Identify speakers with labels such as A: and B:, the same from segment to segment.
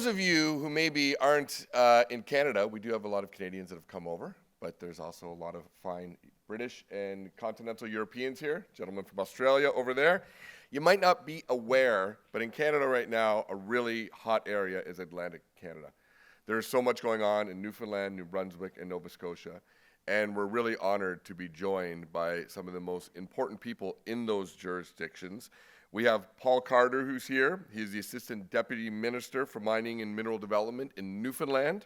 A: those of you who maybe aren't in Canada, we do have a lot of Canadians that have come over, but there's also a lot of fine British and continental Europeans here, gentlemen from Australia over there. You might not be aware, but in Canada right now, a really hot area is Atlantic Canada. There's so much going on in Newfoundland, New Brunswick, and Nova Scotia, and we're really honored to be joined by some of the most important people in those jurisdictions. We have Paul Carter, who's here. He's the Assistant Deputy Minister for Mining and Mineral Development in Newfoundland,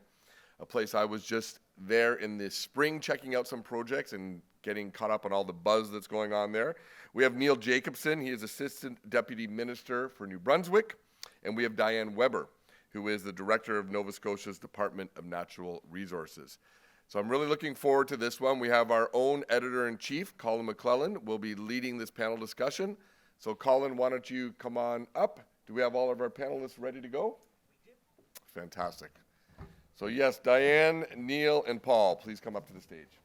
A: a place I was just there in the spring checking out some projects and getting caught up on all the buzz that's going on there. We have Neil Jacobson. He is Assistant Deputy Minister for New Brunswick. And we have Diane Webber, who is the Director of Nova Scotia's Department of Natural Resources. So I'm really looking forward to this one. We have our own Editor-in-Chief, Colin McClelland, will be leading this panel discussion. So Colin, why don't you come on up? Do we have all of our panelists ready to go? We do. Fantastic. So yes, Diane, Neil, and Paul, please come up to the stage.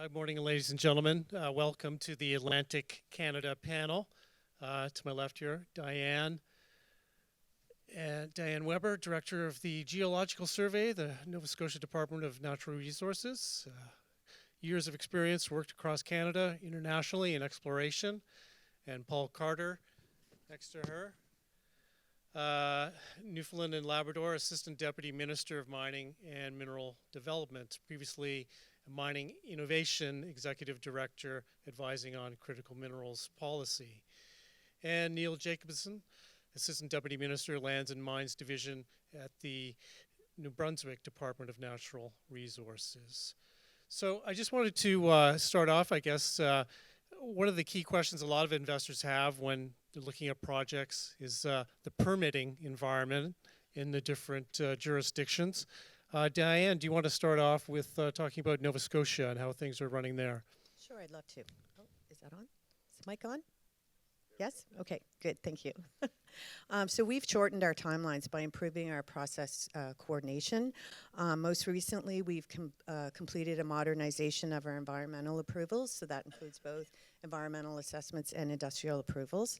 B: Good morning, ladies and gentlemen. Welcome to the Atlantic Canada panel. To my left here, Diane Webber, Director of the Geological Survey, the Nova Scotia Department of Natural Resources. Years of experience, worked across Canada, internationally in exploration. And Paul Carter, next to her. Newfoundland and Labrador, Assistant Deputy Minister of Mining and Mineral Development. Previously, Mining Innovation Executive Director, advising on critical minerals policy. And Neil Jacobson, Assistant Deputy Minister, Lands and Mines Division at the New Brunswick Department of Natural Resources. So I just wanted to start off, I guess, one of the key questions a lot of investors have when they're looking at projects is the permitting environment in the different jurisdictions. Diane, do you want to start off with talking about Nova Scotia and how things are running there?
C: Sure, I'd love to. Oh, is that on? Is the mic on? Yes? Okay, good, thank you. So we've shortened our timelines by improving our process coordination. Most recently, we've completed a modernization of our environmental approvals, so that includes both environmental assessments and industrial approvals.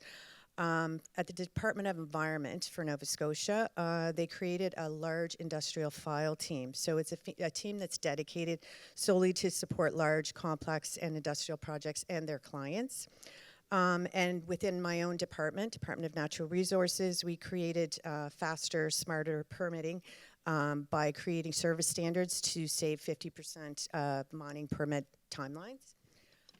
C: At the Department of Environment for Nova Scotia, they created a large industrial file team. So it's a team that's dedicated solely to support large, complex, and industrial projects and their clients. And within my own department, Department of Natural Resources, we created faster, smarter permitting by creating service standards to save 50% of mining permit timelines.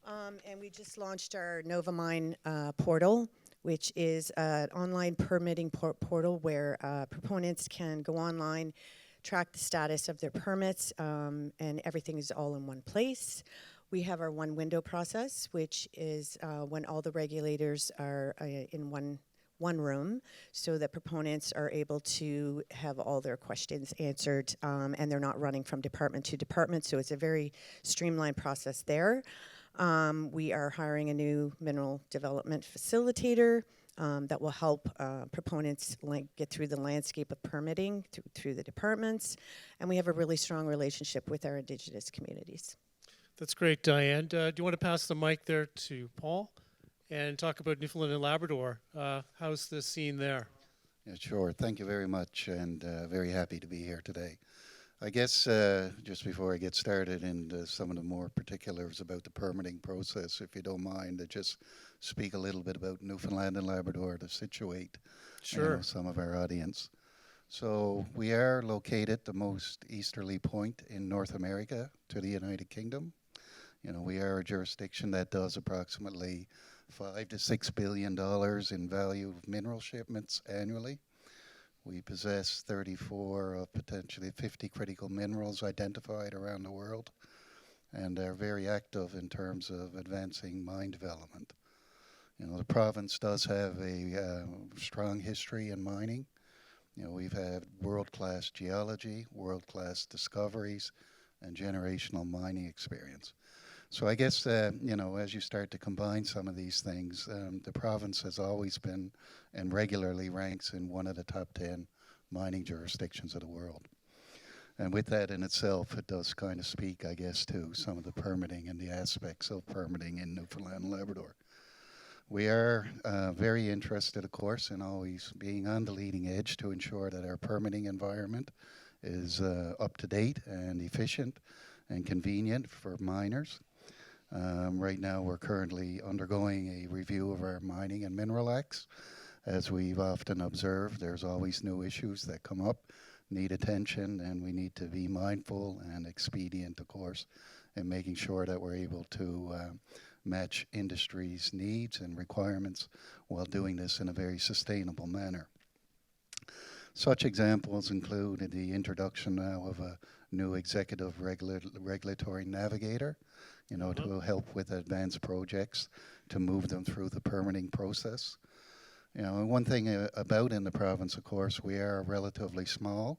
C: And we just launched our NovaMine portal, which is an online permitting portal where proponents can go online, track the status of their permits, and everything is all in one place. We have our one window process, which is when all the regulators are in one room, so that proponents are able to have all their questions answered, and they're not running from department to department, so it's a very streamlined process there. We are hiring a new mineral development facilitator that will help proponents get through the landscape of permitting through the departments, and we have a really strong relationship with our Indigenous communities.
B: That's great, Diane. Do you want to pass the mic there to Paul and talk about Newfoundland and Labrador? How's the scene there?
D: Yeah, sure. Thank you very much, and very happy to be here today. I guess just before I get started into some of the more particulars about the permitting process, if you don't mind, to just speak a little bit about Newfoundland and Labrador to situate some of our audience. So we are located the most easterly point in North America to the United Kingdom. You know, we are a jurisdiction that does approximately $5 to $6 billion in value of mineral shipments annually. We possess 34 of potentially 50 critical minerals identified around the world, and are very active in terms of advancing mine development. You know, the province does have a strong history in mining. You know, we've had world-class geology, world-class discoveries, and generational mining experience. So I guess, you know, as you start to combine some of these things, the province has always been and regularly ranks in one of the top 10 mining jurisdictions of the world. And with that in itself, it does kind of speak, I guess, to some of the permitting and the aspects of permitting in Newfoundland and Labrador. We are very interested, of course, in always being on the leading edge to ensure that our permitting environment is up to date and efficient and convenient for miners. Right now, we're currently undergoing a review of our mining and mineral acts. As we've often observed, there's always new issues that come up, need attention, and we need to be mindful and expedient, of course, in making sure that we're able to match industry's needs and requirements while doing this in a very sustainable manner. Such examples include the introduction now of a new executive regulatory navigator, to help with advanced projects, to move them through the permitting process. And one thing about in the province, of course, we are a relatively small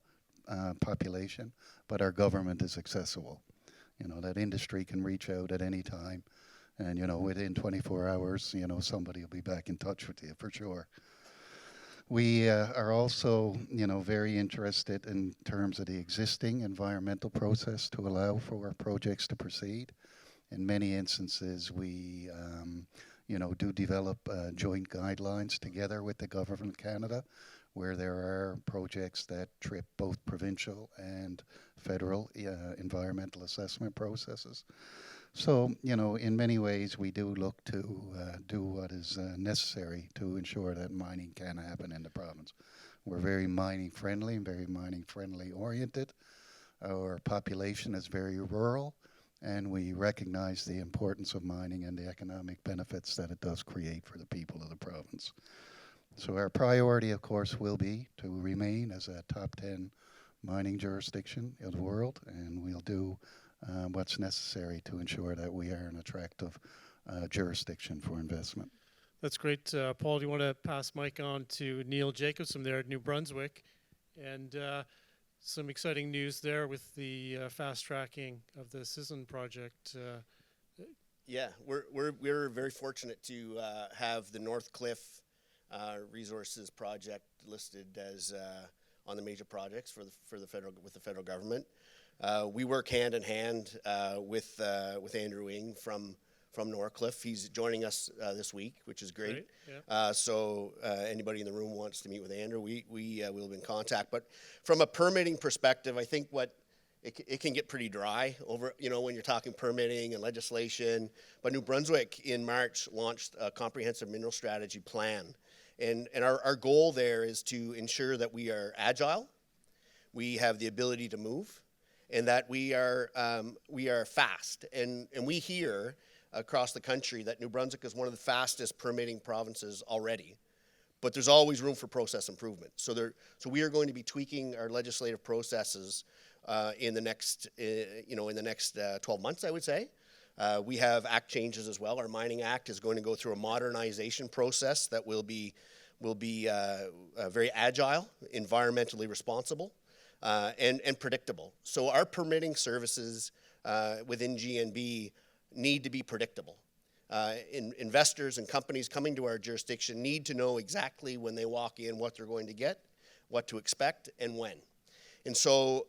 D: population, but our government is accessible. That industry can reach out at any time, and within 24 hours, somebody will be back in touch with you for sure. We are also, very interested in terms of the existing environmental process to allow for our projects to proceed. In many instances, we, do develop joint guidelines together with the Government of Canada, where there are projects that trip both provincial and federal environmental assessment processes. So, in many ways, we do look to do what is necessary to ensure that mining can happen in the province. We're very mining friendly and very mining friendly oriented. Our population is very rural, and we recognize the importance of mining and the economic benefits that it does create for the people of the province. So our priority, of course, will be to remain as a top 10 mining jurisdiction of the world, and we'll do what's necessary to ensure that we are an attractive jurisdiction for investment.
B: That's great. Paul, do you want to pass mic on to Neil Jacobson there at New Brunswick? And some exciting news there with the fast tracking of the Sisson project.
E: Yeah, we're very fortunate to have the North Cliff Resources project listed as on the major projects for the federal government. We work hand in hand with Andrew Ng from Northcliffe. He's joining us this week, which is great. Yeah. So anybody in the room wants to meet with Andrew, we will be in contact. But from a permitting perspective, I think it can get pretty dry over, when you're talking permitting and legislation. But New Brunswick in March launched a comprehensive mineral strategy plan. And our goal there is to ensure that we are agile, we have the ability to move, and that we are fast. And we hear across the country that New Brunswick is one of the fastest permitting provinces already. But there's always room for process improvement. So we are going to be tweaking our legislative processes in the next 12 months, I would say. We have act changes as well. Our Mining Act is going to go through a modernization process that will be very agile, environmentally responsible, and predictable. So our permitting services within GNB need to be predictable. Investors and companies coming to our jurisdiction need to know exactly when they walk in what they're going to get, what to expect, and when. And so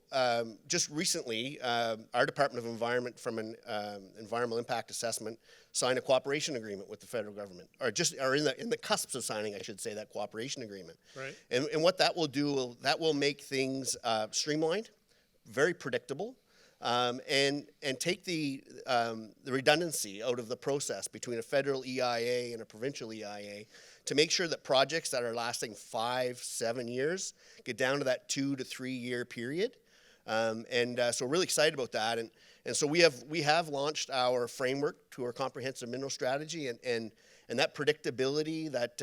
E: just recently, our Department of Environment from an environmental impact assessment signed a cooperation agreement with the federal government, or in the cusps of signing, I should say, that cooperation agreement. Right. And what that will do, that will make things streamlined, very predictable, and take the redundancy out of the process between a federal EIA and a provincial EIA to make sure that projects that are lasting 5-7 years get down to that 2 to 3 year period. So we're really excited about that. And so we have launched our framework to our comprehensive mineral strategy, and that predictability that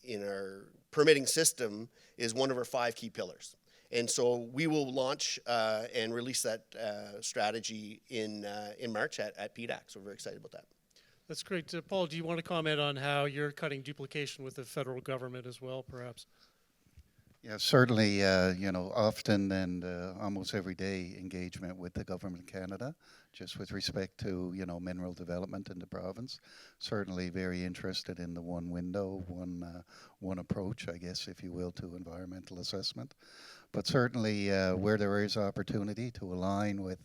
E: in our permitting system is one of our 5 key pillars. And so we will launch and release that strategy in March at PDAC. So we're very excited about that.
B: That's great. Paul, do you want to comment on how you're cutting duplication with the federal government as well, perhaps?
D: Yeah, certainly, often and almost every day engagement with the Government of Canada, just with respect to, mineral development in the province. Certainly very interested in the one window, one approach, I guess, if you will, to environmental assessment. But certainly where there is opportunity to align with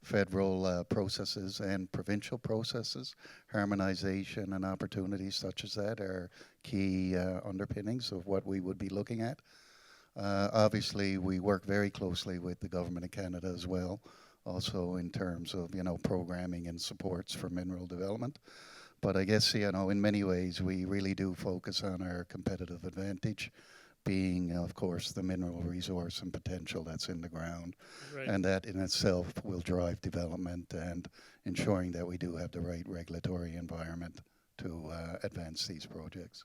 D: federal processes and provincial processes. Harmonization and opportunities such as that are key underpinnings of what we would be looking at. Obviously, we work very closely with the Government of Canada as well, also in terms of, programming and supports for mineral development. But I guess, in many ways, we really do focus on our competitive advantage, being, of course, the mineral resource and potential that's in the ground.
B: Right.
D: And that in itself will drive development and ensuring that we do have the right regulatory environment to advance these projects.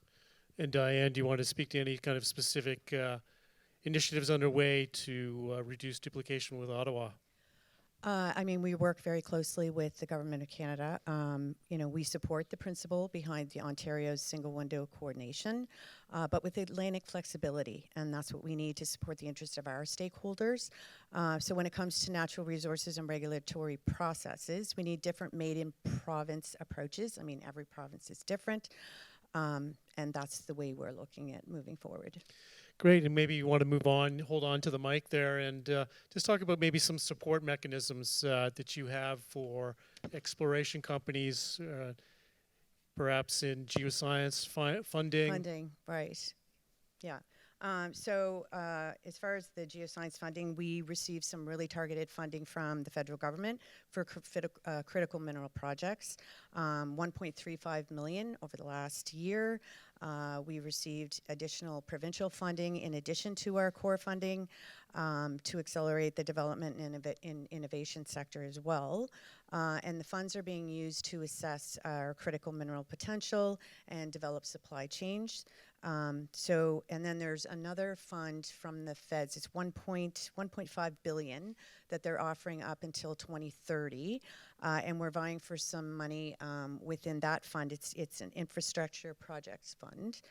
B: And Diane, do you want to speak to any kind of specific initiatives underway to reduce duplication with Ottawa?
C: We work very closely with the Government of Canada. We support the principle behind the Ontario's single window coordination, but with Atlantic flexibility, and that's what we need to support the interest of our stakeholders. So when it comes to natural resources and regulatory processes, we need different made-in-province approaches. Every province is different, and that's the way we're looking at moving forward.
B: Great, and maybe you want to move on, hold on to the mic there, and just talk about maybe some support mechanisms that you have for exploration companies, perhaps in geoscience funding.
C: Funding, right. Yeah. So as far as the geoscience funding, we received some really targeted funding from the federal government for critical mineral projects, $1.35 million over the last year. We received additional provincial funding in addition to our core funding to accelerate the development and innovation sector as well. And the funds are being used to assess our critical mineral potential and develop supply chains. And then there's another fund from the feds. It's 1.5 billion that they're offering up until 2030, and we're vying for some money within that fund. It's an infrastructure projects fund.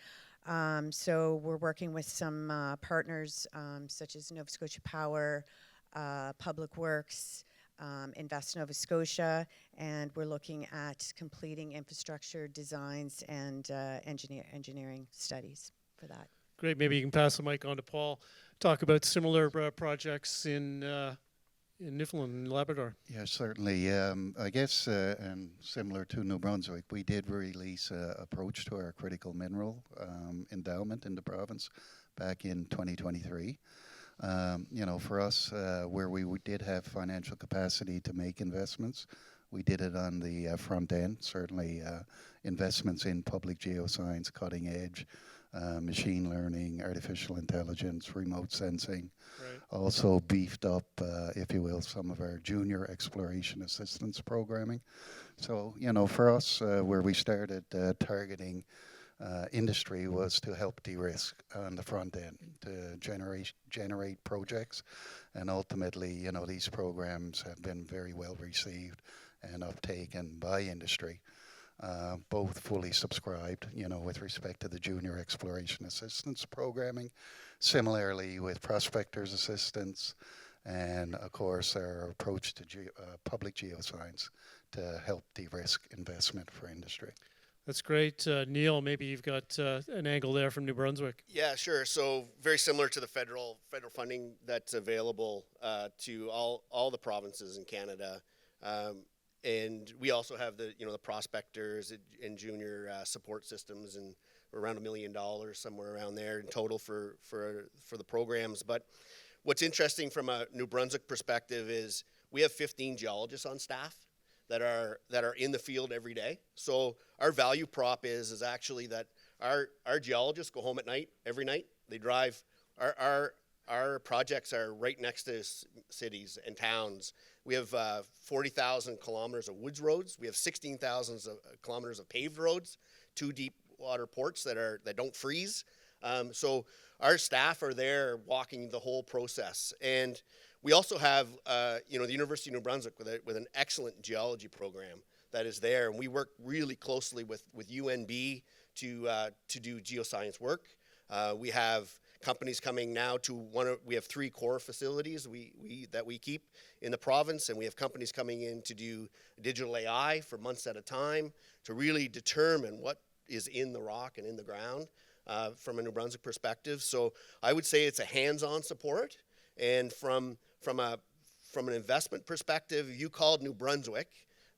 C: So we're working with some partners such as Nova Scotia Power, Public Works, Invest Nova Scotia, and we're looking at completing infrastructure designs and engineering studies for that.
B: Great, maybe you can pass the mic on to Paul. Talk about similar projects in Newfoundland and Labrador.
D: Yeah, certainly. I guess, and similar to New Brunswick, we did release an approach to our critical mineral endowment in the province back in 2023. For us, where we did have financial capacity to make investments, we did it on the front end, certainly investments in public geoscience, cutting edge, machine learning, artificial intelligence, remote sensing.
B: Right.
D: Also beefed up, if you will, some of our junior exploration assistance programming. So, for us, where we started targeting industry was to help de-risk on the front end, to generate projects, and ultimately, these programs have been very well received and uptaken by industry, both fully subscribed, with respect to the junior exploration assistance programming, similarly with prospectors assistance, and of course our approach to public geoscience to help de-risk investment for industry.
B: That's great. Neil, maybe you've got an angle there from New Brunswick.
E: Yeah, sure. So very similar to the federal funding that's available to all the provinces in Canada, and we also have the prospectors and junior support systems, and around $1 million somewhere around there in total for the programs. But what's interesting from a New Brunswick perspective is we have 15 geologists on staff that are in the field every day. So our value prop is actually that our geologists go home at night, every night. They drive. Our projects are right next to cities and towns. We have 40,000 kilometers of woods roads. We have 16,000 kilometers of paved roads, 2 deep water ports that don't freeze. So our staff are there walking the whole process. And we also have, the University of New Brunswick with an excellent geology program that is there, and we work really closely with UNB to do geoscience work. We have companies coming now we have 3 core facilities that we keep in the province, and we have companies coming in to do digital AI for months at a time to really determine what is in the rock and in the ground from a New Brunswick perspective. So I would say it's a hands-on support, and from from an investment perspective, you called New Brunswick,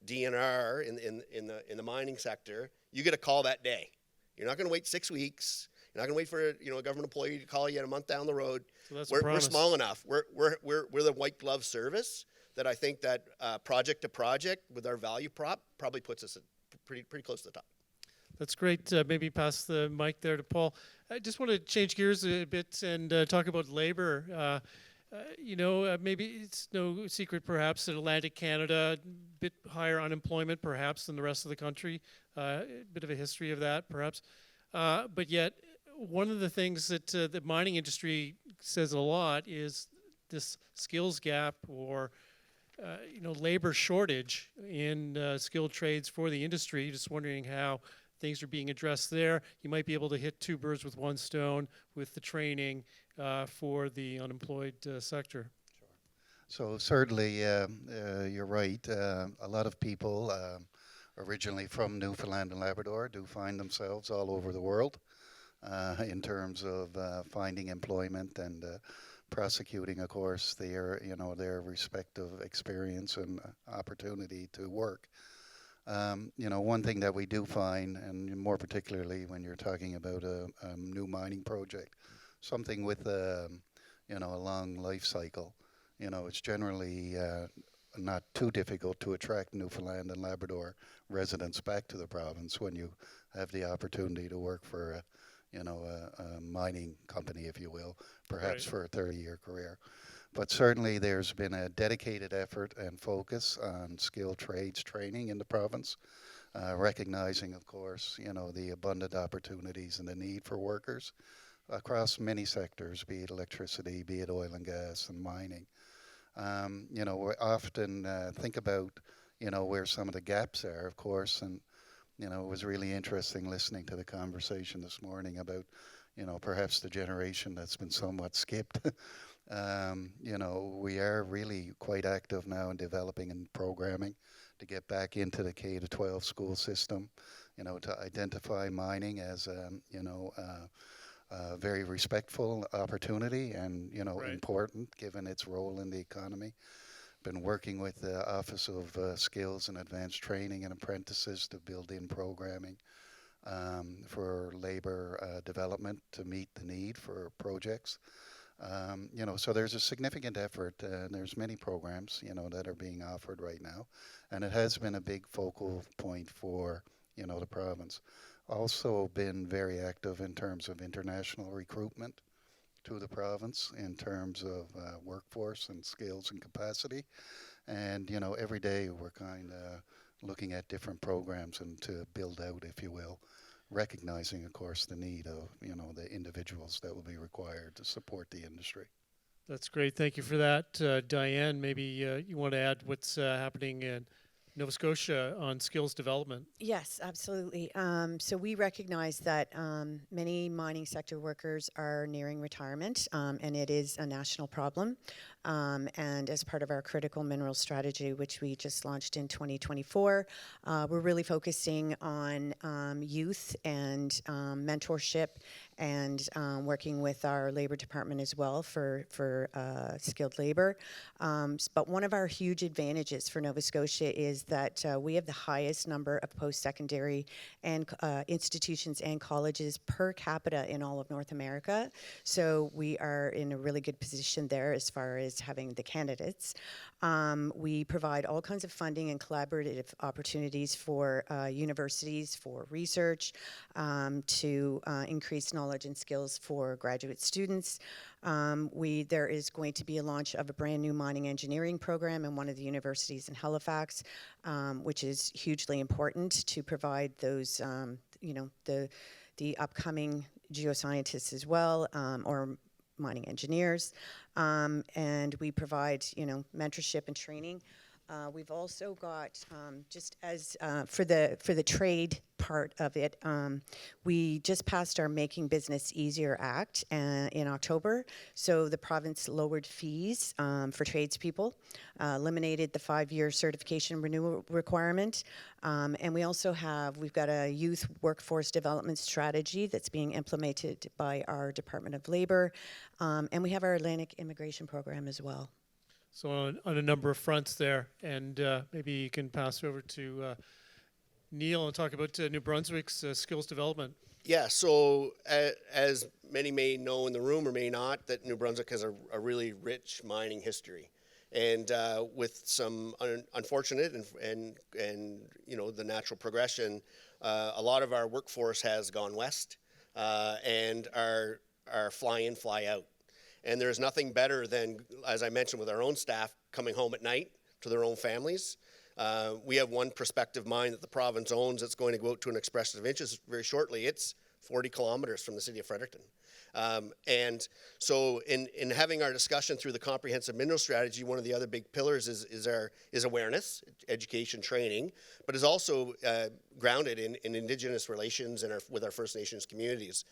E: DNR in the mining sector, you get a call that day. You're not going to wait 6 weeks. You're not going to wait for a government employee to call you a month down the road.
B: So that's
E: We're small enough. We're the white glove service that I think that project to project with our value prop probably puts us at pretty close to the top.
B: That's great. Maybe pass the mic there to Paul. I just want to change gears a bit and talk about labor. Maybe it's no secret perhaps that Atlantic Canada, a bit higher unemployment perhaps than the rest of the country, a bit of a history of that perhaps. But yet, one of the things that the mining industry says a lot is this skills gap or labor shortage in skilled trades for the industry. Just wondering how things are being addressed there. You might be able to hit two birds with one stone with the training for the unemployed sector.
D: So certainly, you're right. A lot of people originally from Newfoundland and Labrador do find themselves all over the world in terms of finding employment and prosecuting, of course, their respective experience and opportunity to work. One thing that we do find, and more particularly when you're talking about a new mining project, something with a long life cycle, it's generally not too difficult to attract Newfoundland and Labrador residents back to the province when you have the opportunity to work for a mining company, if you will, perhaps for a 30-year career. But certainly there's been a dedicated effort and focus on skilled trades training in the province, recognizing, of course, the abundant opportunities and the need for workers across many sectors, be it electricity, be it oil and gas and mining. We often think about, where some of the gaps are, of course, and, it was really interesting listening to the conversation this morning about, perhaps the generation that's been somewhat skipped. We are really quite active now in developing and programming to get back into the K-12 school system, to identify mining as a very respectful opportunity and, important given its role in the economy. Been working with the Office of Skills and Advanced Training and Apprentices to build in programming for labor development to meet the need for projects. So there's a significant effort, and there's many programs, that are being offered right now, and it has been a big focal point for, the province. Also been very active in terms of international recruitment to the province in terms of workforce and skills and capacity. And, every day we're kind of looking at different programs and to build out, if you will, recognizing, of course, the need of, the individuals that will be required to support the industry.
B: That's great. Thank you for that. Diane, maybe you want to add what's happening in Nova Scotia on skills development.
C: Yes, absolutely. So we recognize that many mining sector workers are nearing retirement, and it is a national problem. And as part of our critical mineral strategy, which we just launched in 2024, we're really focusing on youth and mentorship and working with our labor department as well for skilled labor. But one of our huge advantages for Nova Scotia is that we have the highest number of post-secondary and institutions and colleges per capita in all of North America. So we are in a really good position there as far as having the candidates. We provide all kinds of funding and collaborative opportunities for universities for research, to increase knowledge and skills for graduate students. There is going to be a launch of a brand new mining engineering program in one of the universities in Halifax, which is hugely important to provide those, the upcoming geoscientists as well, or mining engineers. And we provide, mentorship and training. We've also got, just as for the trade part of it, we just passed our Making Business Easier Act in October. So the province lowered fees for tradespeople, eliminated the 5-year certification renewal requirement, and we've got a youth workforce development strategy that's being implemented by our Department of Labor, and we have our Atlantic immigration program as well.
B: So on a number of fronts there, and maybe you can pass over to Neil and talk about New Brunswick's skills development.
E: Yeah, so as many may know in the room or may not, that New Brunswick has a really rich mining history. And with some unfortunate and the natural progression, a lot of our workforce has gone west and are fly in, fly out. And there's nothing better than, as I mentioned, with our own staff coming home at night to their own families. We have one prospective mine that the province owns that's going to go out to an expression of interest very shortly. It's 40 kilometers from the city of Fredericton. And so in having our discussion through the comprehensive mineral strategy, one of the other big pillars is awareness, education, training, but is also grounded in Indigenous relations and with our First Nations communities.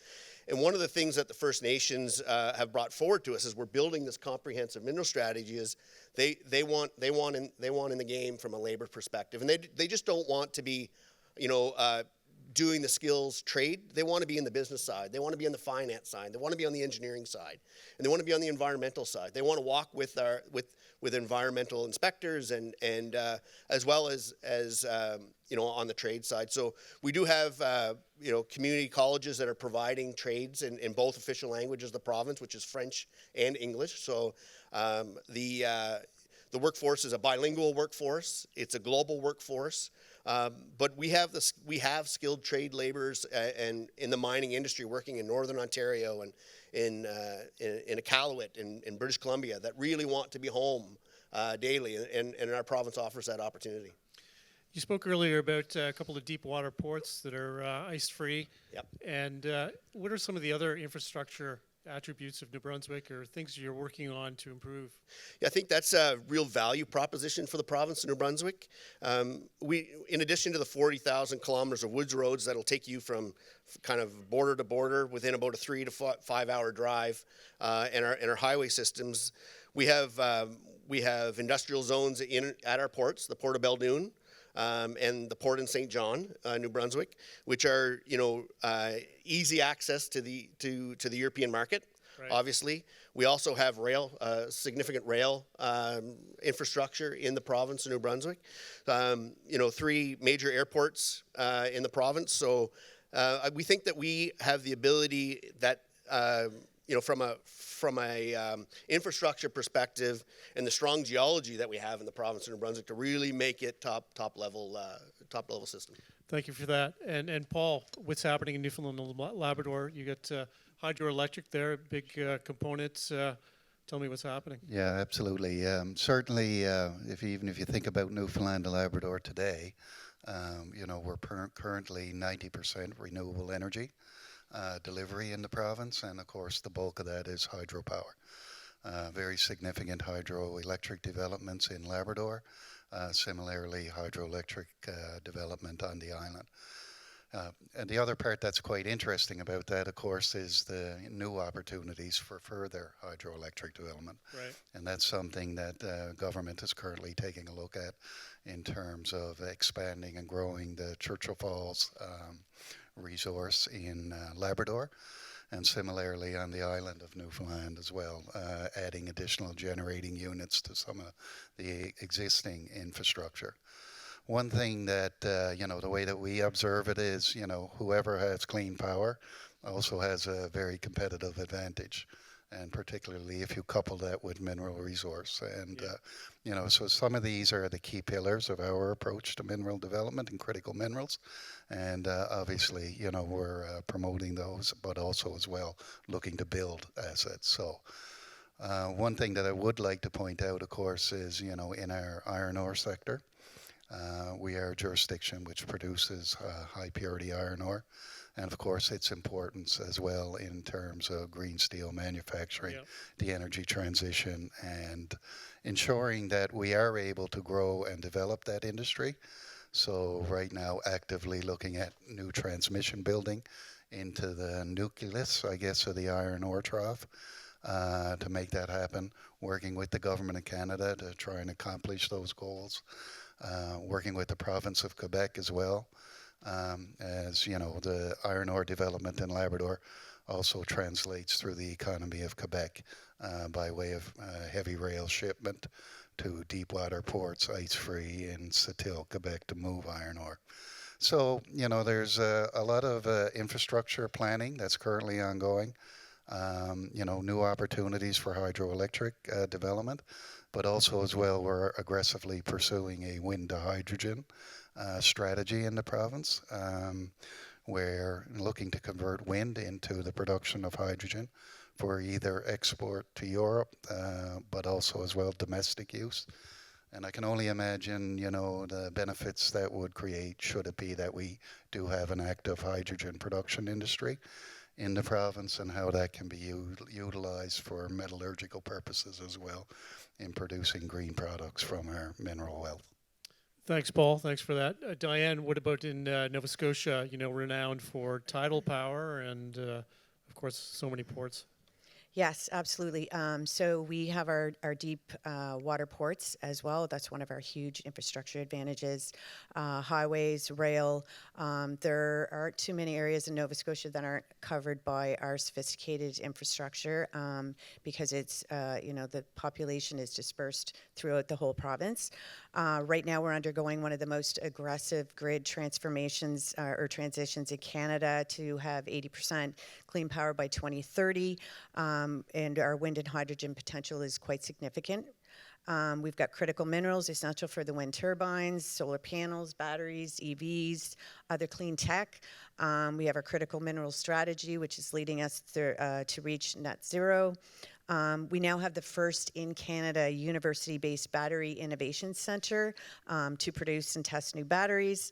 E: And one of the things that the First Nations have brought forward to us as we're building this comprehensive mineral strategy is they want in the game from a labor perspective, and they just don't want to be, doing the skills trade. They want to be in the business side. They want to be on the finance side. They want to be on the engineering side, and they want to be on the environmental side. They want to walk with environmental inspectors and as well as on the trade side. So we do have community colleges that are providing trades in both official languages of the province, which is French and English. So the workforce is a bilingual workforce. It's a global workforce. But we have skilled trade laborers and in the mining industry working in Northern Ontario and in Iqaluit in British Columbia that really want to be home daily, and our province offers that opportunity.
B: You spoke earlier about a couple of deep water ports that are ice-free.
E: Yep.
B: And what are some of the other infrastructure attributes of New Brunswick or things you're working on to improve?
E: Yeah, I think that's a real value proposition for the province of New Brunswick. In addition to the 40,000 kilometers of woods roads that'll take you from kind of border to border within about a 3 to 5 hour drive, and our highway systems, we have industrial zones at our ports, the Port of Beldoon, and the port in St. John, New Brunswick, which are easy access to the European market. Right. Obviously, we also have significant rail infrastructure in the province of New Brunswick. 3 major airports in the province. So we think that we have the ability that from a infrastructure perspective and the strong geology that we have in the province of New Brunswick to really make it top level system.
B: Thank you for that. And Paul, what's happening in Newfoundland and Labrador? You got hydroelectric there, big components. Tell me what's happening.
D: Yeah, absolutely. Certainly, even if you think about Newfoundland and Labrador today, we're currently 90% renewable energy delivery in the province, and of course the bulk of that is hydropower. Very significant hydroelectric developments in Labrador, similarly hydroelectric development on the island. And the other part that's quite interesting about that, of course, is the new opportunities for further hydroelectric development.
B: Right.
D: And that's something that government is currently taking a look at in terms of expanding and growing the Churchill Falls resource in Labrador, and similarly on the island of Newfoundland as well, adding additional generating units to some of the existing infrastructure. One thing that, the way that we observe it is, whoever has clean power also has a very competitive advantage, and particularly if you couple that with mineral resource. And, so some of these are the key pillars of our approach to mineral development and critical minerals. And obviously, we're promoting those, but also as well looking to build assets. So one thing that I would like to point out, of course, is, in our iron ore sector, we are a jurisdiction which produces high purity iron ore. And of course, its importance as well in terms of green steel manufacturing, the energy transition, and ensuring that we are able to grow and develop that industry. So right now, actively looking at new transmission building into the nucleus, I guess, of the iron ore trough to make that happen, working with the government of Canada to try and accomplish those goals, working with the province of Quebec as well. As the iron ore development in Labrador also translates through the economy of Quebec by way of heavy rail shipment to deep water ports, ice-free in Sept-Îles, Quebec, to move iron ore. So, you know, there's a lot of infrastructure planning that's currently ongoing. You know, new opportunities for hydroelectric development, but also as well, we're aggressively pursuing a wind to hydrogen strategy in the province. We're looking to convert wind into the production of hydrogen for either export to Europe, but also as well domestic use. And I can only imagine, you know, the benefits that would create should it be that we do have an active hydrogen production industry in the province, and how that can be utilized for metallurgical purposes as well in producing green products from our mineral wealth.
B: Thanks, Paul. Thanks for that. Diane, what about in Nova Scotia, you know, renowned for tidal power and, of course, so many ports?
C: Yes, absolutely. So we have our deep water ports as well. That's one of our huge infrastructure advantages. Highways, rail. There aren't too many areas in Nova Scotia that aren't covered by our sophisticated infrastructure because it's, you know, the population is dispersed throughout the whole province. Right now, we're undergoing one of the most aggressive grid transformations or transitions in Canada to have 80% clean power by 2030. And our wind and hydrogen potential is quite significant. We've got critical minerals essential for the wind turbines, solar panels, batteries, EVs, other clean tech. We have our critical mineral strategy, which is leading us to reach net zero. We now have the first in Canada university-based battery innovation center to produce and test new batteries.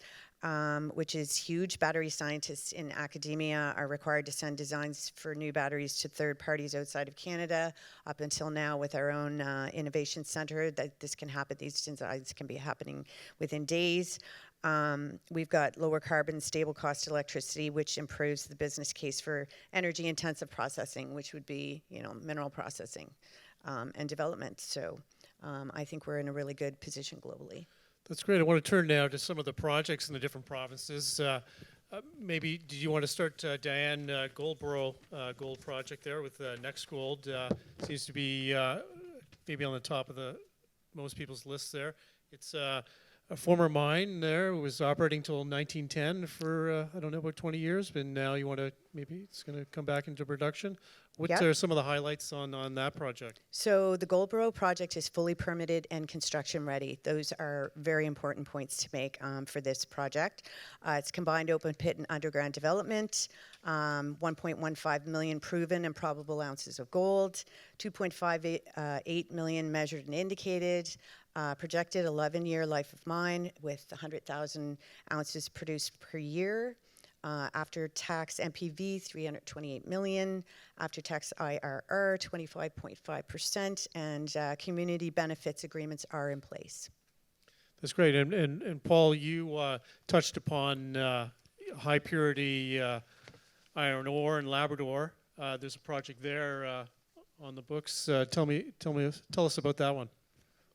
C: Which is huge. Battery scientists in academia are required to send designs for new batteries to third parties outside of Canada. Up until now, with our own innovation center, that this can happen. These designs can be happening within days. We've got lower carbon, stable cost electricity, which improves the business case for energy-intensive processing, which would be, you know, mineral processing and development. So I think we're in a really good position globally.
B: That's great. I want to turn now to some of the projects in the different provinces. Maybe, do you want to start, Diane, Goldboro gold project there with Next Gold? Seems to be maybe on the top of most people's lists there. It's a former mine there. It was operating till 1910 for, I don't know, about 20 years, but now you want to, maybe it's going to come back into production. What are some of the highlights on that project? So
C: the Goldboro project is fully permitted and construction ready. Those are very important points to make for this project. It's combined open pit and underground development, 1.15 million proven and probable ounces of gold, 2.58 million measured and indicated, projected 11-year life of mine with 100,000 ounces produced per year. After tax NPV, 328 million. After tax IRR, 25.5%, and community benefits agreements are in place.
B: That's great. And Paul, you touched upon high purity iron ore in Labrador. There's a project there on the books. Tell us about that one.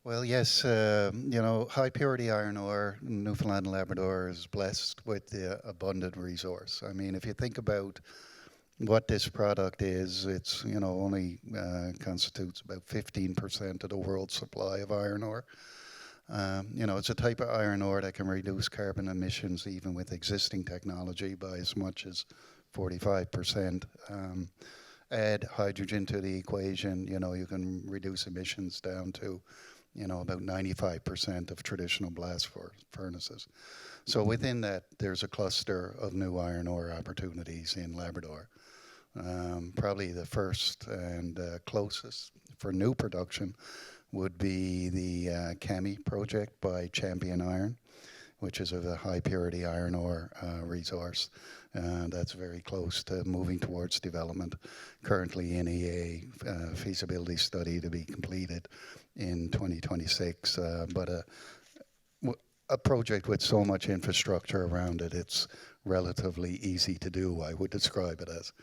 D: Well, yes, you know, high purity iron ore in Newfoundland and Labrador is blessed with the abundant resource. I mean, if you think about what this product is, it's, you know, only constitutes about 15% of the world's supply of iron ore. You know, it's a type of iron ore that can reduce carbon emissions even with existing technology by as much as 45%. Add hydrogen to the equation, you know, you can reduce emissions down to, you know, about 95% of traditional blast furnaces. So within that, there's a cluster of new iron ore opportunities in Labrador. Probably the first and closest for new production would be the Kami project by Champion Iron, which is a high purity iron ore resource. That's very close to moving towards development. Currently NEA feasibility study to be completed in 2026, but a project with so much infrastructure around it, it's relatively easy to do, I would describe it as.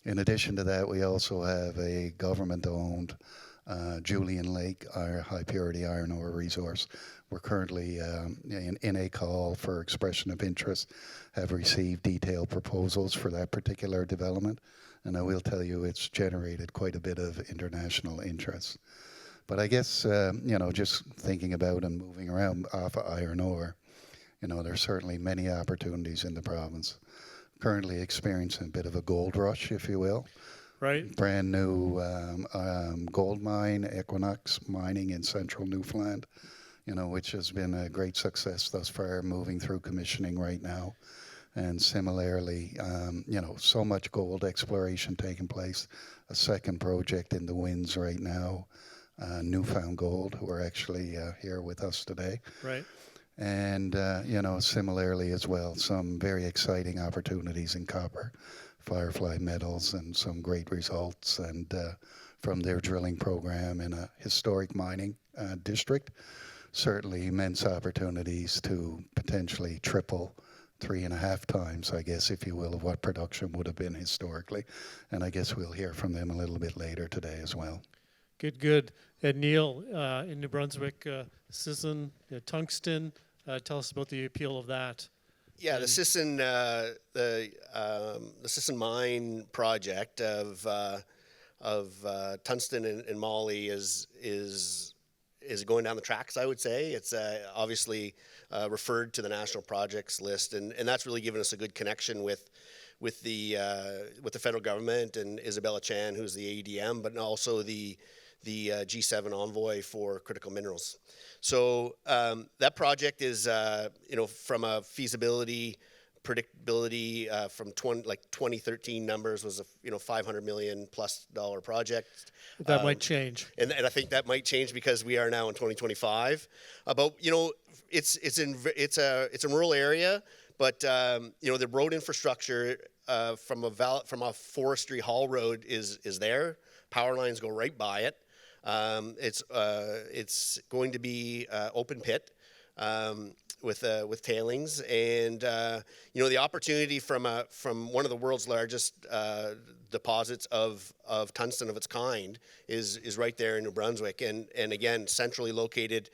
D: In addition to that, we also have a government-owned Julian Lake high purity iron ore resource. We're currently in a call for expression of interest, have received detailed proposals for that particular development, And I will tell you it's generated quite a bit of international interest. But I guess, just thinking about and moving around off of iron ore, there's certainly many opportunities in the province. Currently experiencing a bit of a gold rush, if you will.
B: Right.
D: Brand new gold mine, Equinox Mining in central Newfoundland, which has been a great success thus far, moving through commissioning right now. And similarly, so much gold exploration taking place. A second project in the winds right now, Newfound Gold, who are actually here with us today.
B: Right.
D: And, similarly as well, some very exciting opportunities in copper, Firefly Metals, and some great results and from their drilling program in a historic mining district. Certainly immense opportunities to potentially triple, 3.5 times, I guess, if you will, of what production would have been historically. And I guess we'll hear from them a little bit later today as well.
B: Good, good. And Neil, in New Brunswick, Sisson, tungsten, tell us about the appeal of that.
E: Yeah, the Sisson, the Sisson mine project of tungsten and moly is going down the tracks, I would say. It's obviously referred to the national projects list, and that's really given us a good connection with the federal government and Isabella Chan, who's the AEDM, but also the G7 envoy for critical minerals. So that project is, from a feasibility, predictability from 2013 numbers was a $500 million plus project.
B: That might change,
E: and I think that might change because we are now in 2025. But it's a rural area, but the road infrastructure from a forestry haul road is there. Power lines go right by it. It's going to be open pit with tailings, and the opportunity from one of the world's largest deposits of tungsten of its kind is right there in New Brunswick, and again centrally located,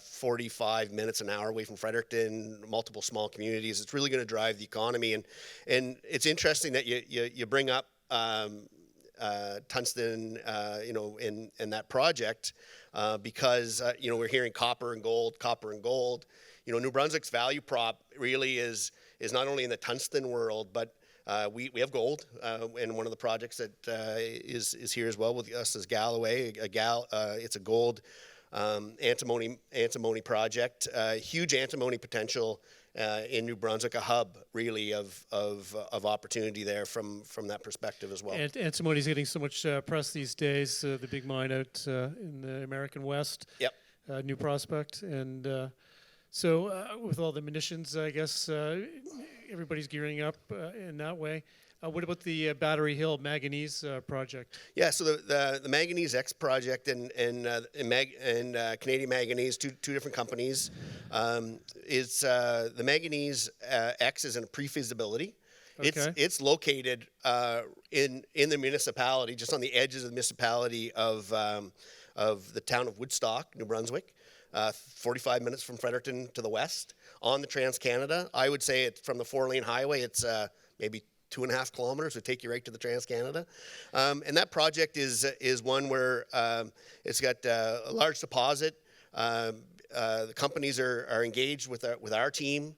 E: 45 minutes an hour away from Fredericton, multiple small communities. It's really going to drive the economy, and it's interesting that you bring up tungsten, in that project, because we're hearing copper and gold. New Brunswick's value prop really is not only in the tungsten world, but we have gold, and one of the projects that is here as well with us is Galloway. It's a gold antimony project, huge antimony potential in New Brunswick, a hub really of opportunity there from that perspective as well.
B: And antimony is getting so much press these days. The big mine out in the American West.
E: Yep.
B: New prospect, and so with all the munitions, I guess everybody's gearing up in that way. What about the Battery Hill Manganese project?
E: Yeah, so the Manganese X project and Canadian Manganese, two different companies. The Manganese X is in a pre-feasibility.
B: Okay.
E: It's located in the municipality, just on the edges of the municipality of the town of Woodstock, New Brunswick. 45 minutes from Fredericton to the west on the Trans-Canada. I would say it's from the 4-lane highway. It's maybe 2.5 kilometers would take you right to the Trans-Canada. And that project is one where it's got a large deposit. The companies are engaged with our team.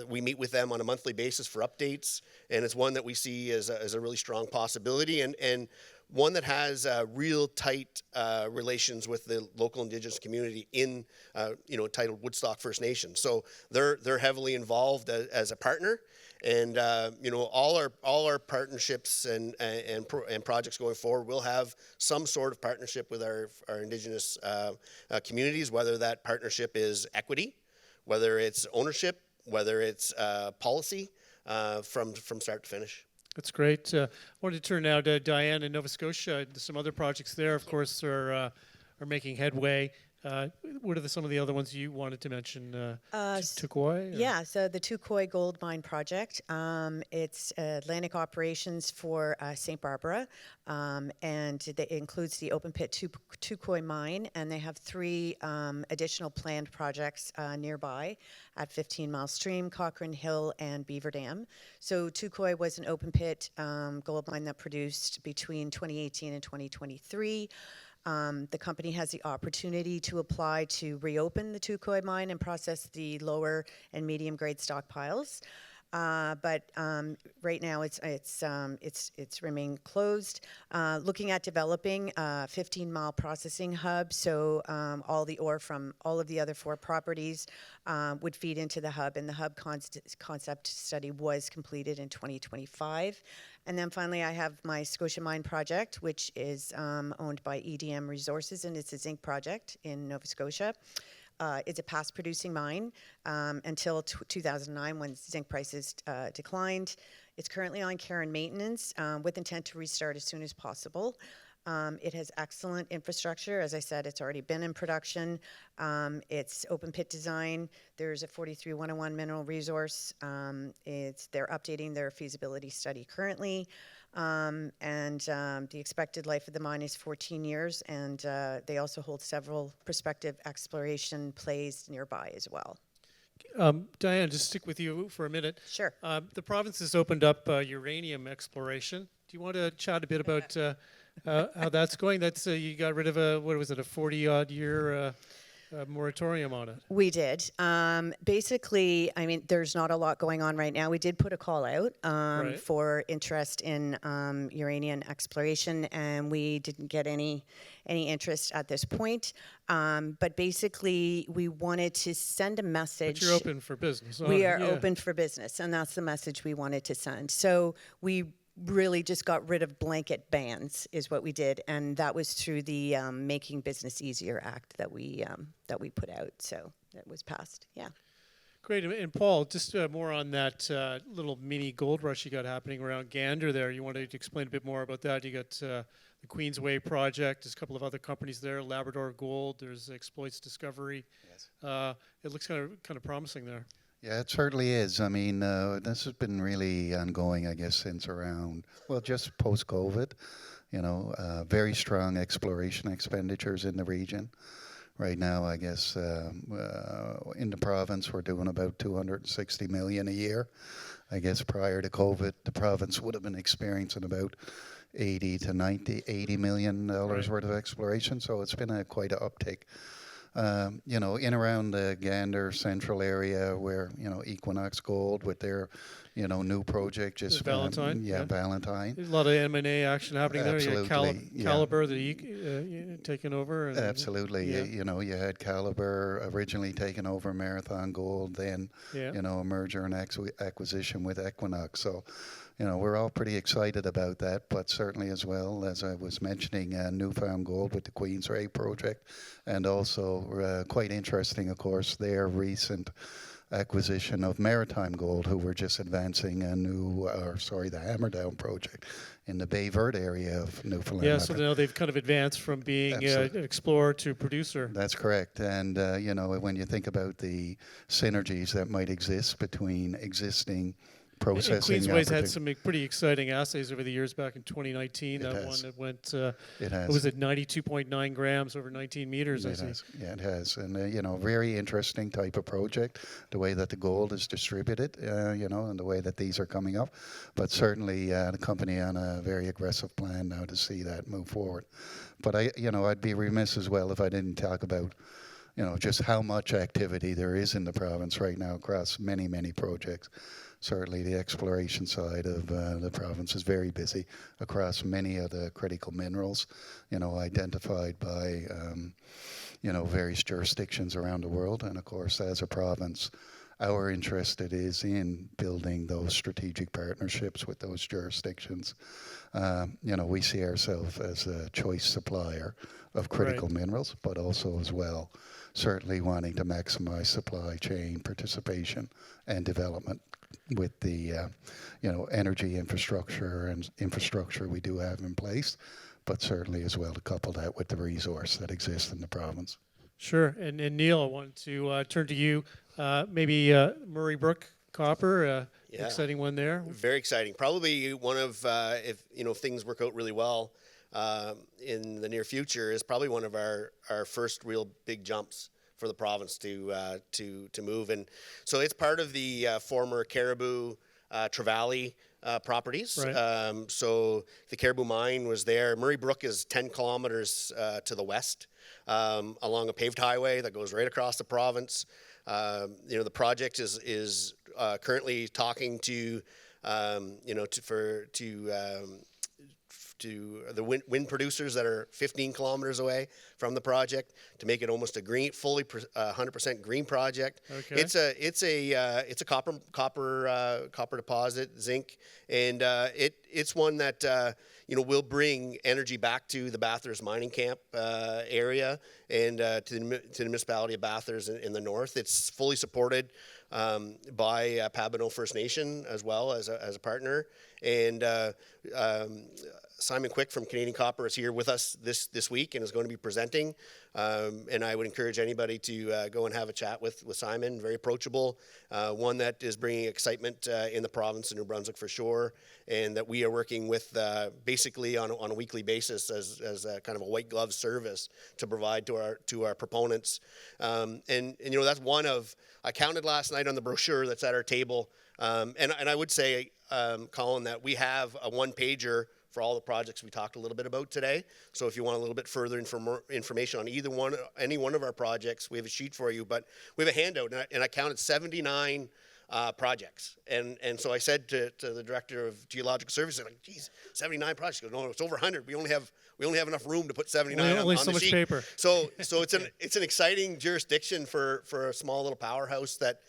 E: We meet with them on a monthly basis for updates, and it's one that we see as a really strong possibility, and one that has real tight relations with the local Indigenous community in, titled Woodstock First Nation. So they're heavily involved as a partner. And all our partnerships and projects going forward will have some sort of partnership with our Indigenous communities, whether that partnership is equity, whether it's ownership, whether it's policy, from start to finish.
B: That's great. I wanted to turn now to Diane in Nova Scotia. Some other projects there, of course, are making headway. What are some of the other ones you wanted to mention? Tukoi?
C: Yeah, so the Tukoi Gold Mine Project, it's Atlantic operations for St. Barbara, and it includes the open pit Tukoi mine, and they have 3 additional planned projects nearby at 15 Mile Stream, Cochrane Hill, and Beaver Dam. So Tukoi was an open pit gold mine that produced between 2018 and 2023. The company has the opportunity to apply to reopen the Tukoi mine and process the lower and medium grade stockpiles. But right now it's remained closed. Looking at developing a 15-mile processing hub, so all the ore from all of the other 4 properties would feed into the hub, and the hub concept study was completed in 2025. And then finally, I have my Scotia Mine project, which is owned by EDM Resources, and it's a zinc project in Nova Scotia. It's a past producing mine until 2009 when zinc prices declined. It's currently on care and maintenance with intent to restart as soon as possible. It has excellent infrastructure. As I said, it's already been in production. It's open pit design. There's a 43-101 mineral resource. They're updating their feasibility study currently. The expected life of the mine is 14 years, and they also hold several prospective exploration plays nearby as well.
B: Diane, just stick with you for a minute.
C: Sure.
B: The province has opened up uranium exploration. Do you want to chat a bit about how that's going? That's you got rid of a 40-odd year moratorium on it.
C: We did. Basically, I mean, there's not a lot going on right now. We did put a call out
B: Right.
C: for interest in uranium exploration, and we didn't get any interest at this point. But basically, we wanted to send a message.
B: But you're open for business.
C: We are
B: Yeah.
C: open for business, and that's the message we wanted to send. So we really just got rid of blanket bans is what we did, and that was through the Making Business Easier Act that we put out. So that was passed. Yeah.
B: Great. And Paul, just more on that little mini gold rush you got happening around Gander there. You wanted to explain a bit more about that. You got the Queensway project. There's a couple of other companies there. Labrador Gold. There's Exploits Discovery.
D: Yes.
B: It looks kind of promising there.
D: Yeah, it certainly is. I mean, this has been really ongoing, I guess, since around, well, just post-COVID, very strong exploration expenditures in the region. Right now, I guess, in the province, we're doing about $260 million a year. I guess prior to COVID, the province would have been experiencing about $80 million
B: Right.
D: worth of exploration. So it's been quite an uptick. In around the Gander Central area where, Equinox Gold with their, new project just...
B: Valentine, yeah.
D: Valentine.
B: There's a lot of M&A action happening there. You had
D: Absolutely, yeah.
B: Caliber taking over. And,
D: Absolutely.
B: yeah.
D: You had Caliber originally taking over Marathon Gold, then,
B: Yeah.
D: a merger and acquisition with Equinox. So, we're all pretty excited about that, but certainly as well, as I was mentioning, Newfound Gold with the Queensway project, and also quite interesting, of course, their recent acquisition of Maritime Gold, who were just advancing the Hammerdown project in the Bay Verde area of Newfoundland.
B: Yeah, so now they've kind of advanced from being an explorer to producer.
D: That's correct. And, when you think about the synergies that might exist between existing processing...
B: And Queensway's had some pretty exciting assays over the years. Back in 2019,
D: It
B: that
D: has.
B: one that went,
D: It has.
B: what was it, 92.9 grams over 19 meters, I
D: It
B: see.
D: has. Yeah, it has. And, very interesting type of project, the way that the gold is distributed, and the way that these are coming up. But certainly the company on a very aggressive plan now to see that move forward. But, I'd be remiss as well if I didn't talk about, just how much activity there is in the province right now across many, many projects. Certainly the exploration side of the province is very busy across many of the critical minerals, identified by, various jurisdictions around the world. And of course, as a province, our interest is in building those strategic partnerships with those jurisdictions. We see ourselves as a choice supplier of critical
B: Right.
D: minerals, but also as well, certainly wanting to maximize supply chain participation and development with the, energy infrastructure and infrastructure we do have in place, but certainly as well to couple that with the resource that exists in the province.
B: Sure. And Neil, I wanted to turn to you. Maybe Murray Brook Copper,
E: Yeah.
B: exciting one there.
E: Very exciting. Probably one of, if things work out really well in the near future, is probably one of our first real big jumps for the province to move. And so it's part of the former Caribou Trevally properties.
B: Right.
E: So the Caribou mine was there. Murray Brook is 10 kilometers to the west along a paved highway that goes right across the province. The project is currently talking to the wind producers that are 15 kilometers away from the project to make it almost a green, fully 100% green project.
B: Okay.
E: It's a copper deposit, zinc, and it's one that will bring energy back to the Bathurst mining camp area and to the municipality of Bathurst in the north. It's fully supported by Pabineau First Nation as well as a partner, and Simon Quick from Canadian Copper is here with us this week and is going to be presenting. And I would encourage anybody to go and have a chat with Simon. Very approachable, one that is bringing excitement in the province of New Brunswick for sure, and that we are working with basically on a weekly basis as a kind of a white glove service to provide to our proponents. And that's one of, I counted last night on the brochure that's at our table, and I would say, Colin, that we have a one-pager for all the projects we talked a little bit about today. So if you want a little bit further information on any one of our projects, we have a sheet for you. But we have a handout, and I counted 79 projects. And so I said to the director of Geological Services, like, geez, 79 projects. He goes, no, it's over 100. We only have enough room to put 79
B: Only
E: on
B: so
E: the
B: much
E: sheet.
B: paper.
E: So it's an exciting jurisdiction for a small little powerhouse that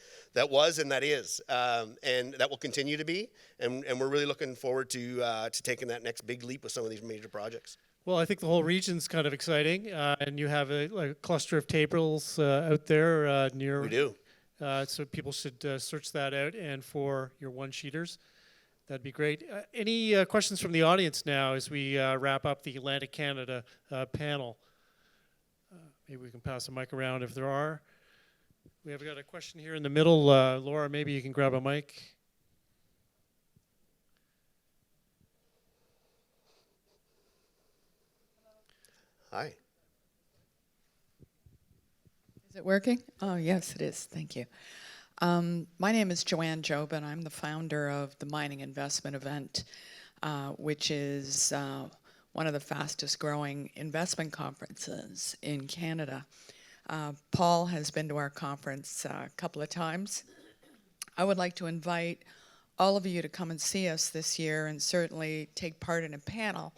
E: was and that is, and that will continue to be. And we're really looking forward to taking that next big leap with some of these major projects.
B: Well, I think the whole region's kind of exciting, and you have a cluster of tables out there near.
E: We do.
B: So people should search that out, and for your one-sheeters, that'd be great. Any questions from the audience now as we wrap up the Atlantic Canada panel? Maybe we can pass the mic around if there are. We have got a question here in the middle. Laura, maybe you can grab a mic.
E: Hi.
F: Is it working? Oh, yes, it is. Thank you. My name is Joanne Job, and I'm the founder of the Mining Investment Event, which is one of the fastest growing investment conferences in Canada. Paul has been to our conference a couple of times. I would like to invite all of you to come and see us this year and certainly take part in a panel.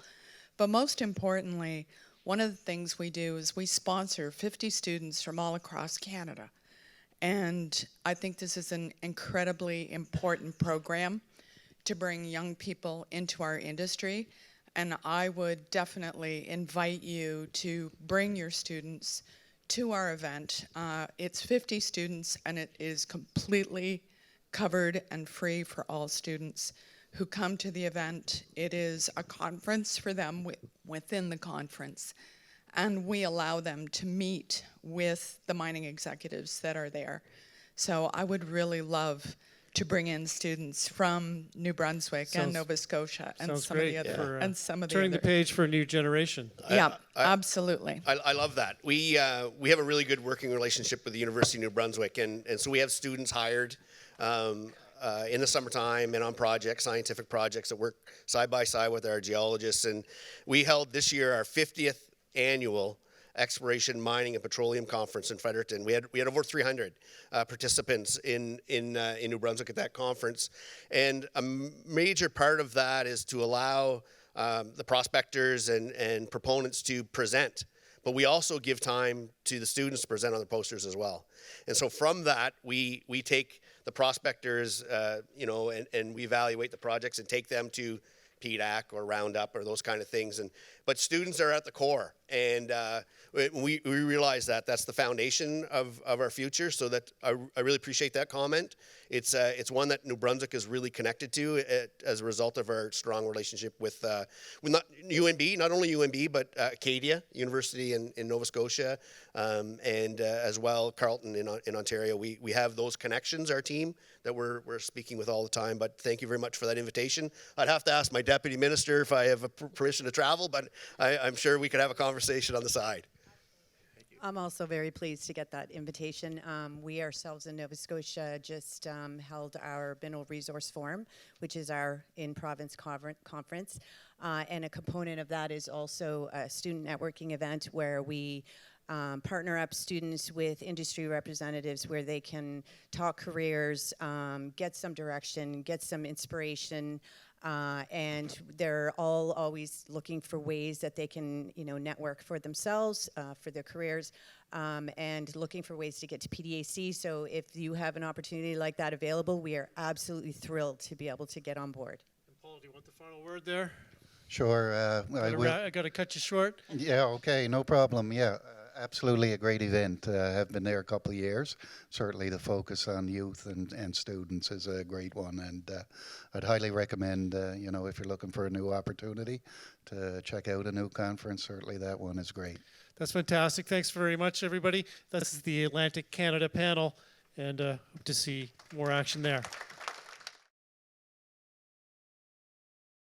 F: But most importantly, one of the things we do is we sponsor 50 students from all across Canada. And I think this is an incredibly important program to bring young people into our industry. And I would definitely invite you to bring your students to our event. It's 50 students, and it is completely covered and free for all students who come to the event. It is a conference for them within the conference, and we allow them to meet with the mining executives that are there. So I would really love to bring in students from New Brunswick and Nova Scotia and some of the other
B: Turning the page for a new generation.
F: Yeah, absolutely.
E: I love that. We have a really good working relationship with the University of New Brunswick, and so we have students hired in the summertime and on projects, scientific projects that work side by side with our geologists. And we held this year our 50th annual Exploration, Mining, and Petroleum Conference in Fredericton. We had over 300 participants in New Brunswick at that conference, and a major part of that is to allow the prospectors and proponents to present. But we also give time to the students to present on the posters as well. And so from that, we take the prospectors, and we evaluate the projects and take them to PDAC or Roundup or those kind of things. And but students are at the core, and we realize that that's the foundation of our future. So that I really appreciate that comment. It's one that New Brunswick is really connected to as a result of our strong relationship with not UNB, not only UNB, but Acadia University in Nova Scotia, and as well Carleton in Ontario. We have those connections, our team, that we're speaking with all the time. But thank you very much for that invitation. I'd have to ask my deputy minister if I have permission to travel, but I'm sure we could have a conversation on the side.
C: I'm also very pleased to get that invitation. We ourselves in Nova Scotia just held our Mineral Resource Forum, which is our in-province conference. And a component of that is also a student networking event where we partner up students with industry representatives where they can talk careers, get some direction, get some inspiration, and they're all always looking for ways that they can, network for themselves, for their careers, and looking for ways to get to PDAC. So if you have an opportunity like that available, we are absolutely thrilled to be able to get on board.
B: And Paul, do you want the final word there?
D: Sure.
B: I got to cut you short.
D: Yeah, okay, no problem. Yeah, absolutely a great event. I've been there a couple of years. Certainly the focus on youth and students is a great one. And I'd highly recommend, if you're looking for a new opportunity to check out a new conference, certainly that one is great.
B: That's fantastic. Thanks very much, everybody. This is the Atlantic Canada panel, and hope to see more action there.